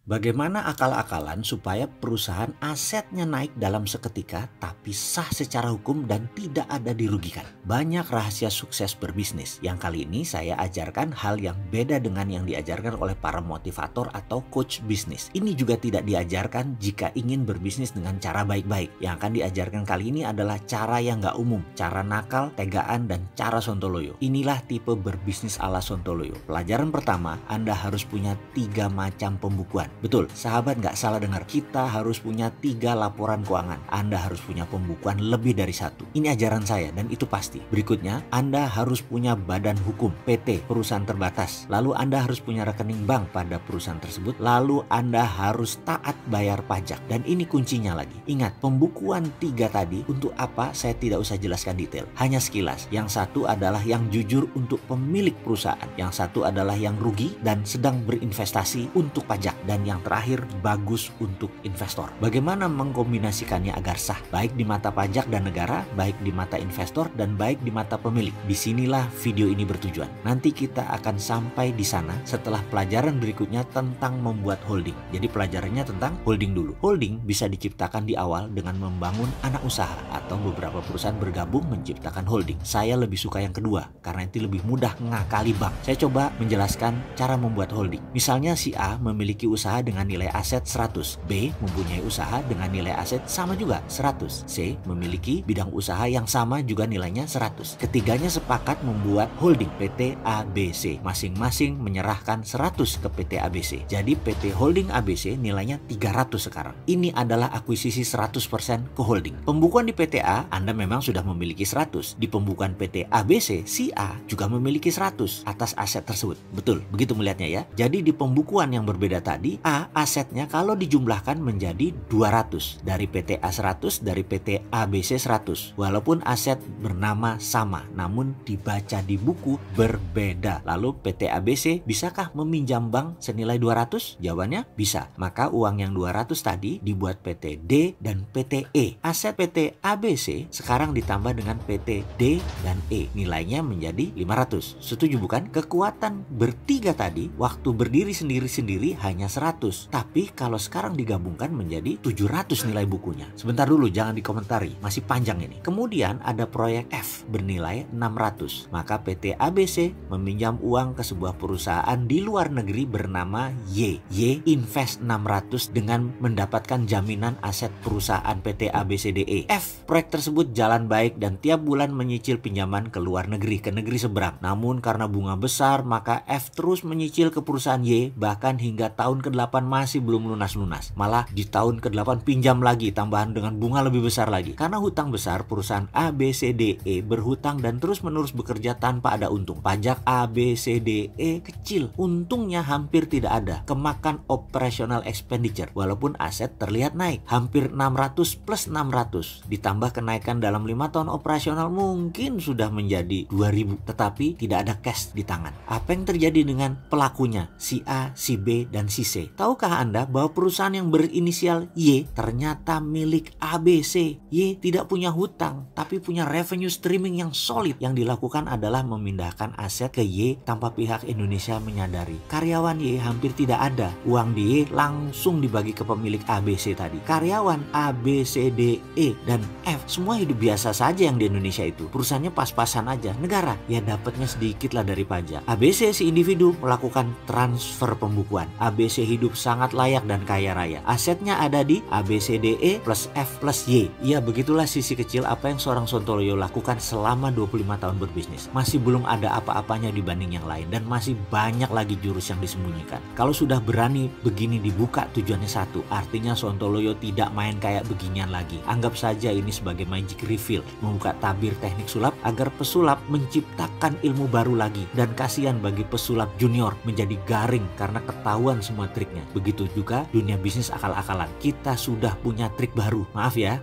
Bagaimana akal-akalan supaya perusahaan asetnya naik dalam seketika tapi sah secara hukum dan tidak ada dirugikan? Banyak rahasia sukses berbisnis yang kali ini saya ajarkan hal yang beda dengan yang diajarkan oleh para motivator atau coach bisnis. Ini juga tidak diajarkan jika ingin berbisnis dengan cara baik-baik. Yang akan diajarkan kali ini adalah cara yang nggak umum, cara nakal, tegaan, dan cara sontoloyo. Inilah tipe berbisnis ala sontoloyo. Pelajaran pertama, Anda harus punya 3 macam pembukuan. Betul, sahabat nggak salah dengar. Kita harus punya 3 laporan keuangan. Anda harus punya pembukuan lebih dari 1. Ini ajaran saya dan itu pasti. Berikutnya, Anda harus punya badan hukum, PT, perusahaan terbatas. Lalu Anda harus punya rekening bank pada perusahaan tersebut. Lalu Anda harus taat bayar pajak. Dan ini kuncinya lagi. Ingat, pembukuan 3 tadi untuk apa saya tidak usah jelaskan detail. Hanya sekilas. Yang satu adalah yang jujur untuk pemilik perusahaan. Yang satu adalah yang rugi dan sedang berinvestasi untuk pajak. Dan yang terakhir bagus untuk investor. Bagaimana mengkombinasikannya agar sah, baik di mata pajak dan negara, baik di mata investor, dan baik di mata pemilik. Disinilah video ini bertujuan. Nanti kita akan sampai di sana setelah pelajaran berikutnya tentang membuat holding. Jadi pelajarannya tentang holding dulu. Holding bisa diciptakan di awal dengan membangun anak usaha atau beberapa perusahaan bergabung menciptakan holding. Saya lebih suka yang kedua karena itu lebih mudah ngakali bank. Saya coba menjelaskan cara membuat holding. Misalnya si A memiliki usaha dengan nilai aset 100, B mempunyai usaha dengan nilai aset sama juga 100, C memiliki bidang usaha yang sama juga nilainya 100. Ketiganya sepakat membuat holding PT ABC, masing-masing menyerahkan 100 ke PT ABC. Jadi PT Holding ABC nilainya 300 sekarang. Ini adalah akuisisi 100% ke holding. Pembukuan di PT A, Anda memang sudah memiliki 100. Di pembukuan PT ABC, si A juga memiliki 100 atas aset tersebut. Betul, begitu melihatnya ya. Jadi di pembukuan yang berbeda tadi, A asetnya kalau dijumlahkan menjadi 200. Dari PT A 100, dari PT ABC 100. Walaupun aset bernama sama, namun dibaca di buku berbeda. Lalu PT ABC bisakah meminjam bank senilai 200? Jawabannya bisa. Maka uang yang 200 tadi dibuat PT D dan PT E. Aset PT ABC sekarang ditambah dengan PT D dan E. Nilainya menjadi 500. Setuju bukan? Kekuatan bertiga tadi waktu berdiri sendiri-sendiri hanya 100. Tapi kalau sekarang digabungkan menjadi 700 nilai bukunya. Sebentar dulu, jangan dikomentari, masih panjang ini. Kemudian ada proyek F bernilai 600. Maka PT ABC meminjam uang ke sebuah perusahaan di luar negeri bernama Y. Y invest 600 dengan mendapatkan jaminan aset perusahaan PT ABCDE. F, proyek tersebut jalan baik dan tiap bulan menyicil pinjaman ke luar negeri, ke negeri seberang. Namun karena bunga besar, maka F terus menyicil ke perusahaan Y bahkan hingga tahun ke-8 masih belum lunas-lunas. Malah di tahun ke-8 pinjam lagi tambahan dengan bunga lebih besar lagi. Karena hutang besar, perusahaan ABCDE berhutang dan terus-menerus bekerja tanpa ada untung. Pajak ABCDE kecil, untungnya hampir tidak ada. Kemakan operational expenditure walaupun aset terlihat naik. Hampir 600 plus 600 ditambah kenaikan dalam 5 tahun operasional mungkin sudah menjadi 2000, tetapi tidak ada cash di tangan. Apa yang terjadi dengan pelakunya? Si A, si B, dan si C. Tahukah Anda bahwa perusahaan yang berinisial Y ternyata milik ABC? Y tidak punya hutang, tapi punya revenue streaming yang solid. Yang dilakukan adalah memindahkan aset ke Y tanpa pihak Indonesia menyadari. Karyawan Y hampir tidak ada. Uang di Y langsung dibagi ke pemilik ABC tadi. Karyawan A, B, C, D, E, dan F semua hidup biasa saja yang di Indonesia itu. Perusahaannya pas-pasan aja. Negara ya dapatnya sedikit lah dari pajak. ABC si individu melakukan transfer pembukuan. ABC hidup sangat layak dan kaya raya. Asetnya ada di ABCDE plus F plus Y. Ya begitulah sisi kecil apa yang seorang Sontoloyo lakukan selama 25 tahun berbisnis. Masih belum ada apa-apanya dibanding yang lain dan masih banyak lagi jurus yang disembunyikan. Kalau sudah berani begini dibuka tujuannya satu, artinya Sontoloyo tidak main kayak beginian lagi. Anggap saja ini sebagai magic reveal, membuka tabir teknik sulap agar pesulap menciptakan ilmu baru lagi. Dan kasihan bagi pesulap junior menjadi garing karena ketahuan semua triknya. Begitu juga dunia bisnis akal-akalan. Kita sudah punya trik baru. Maaf ya.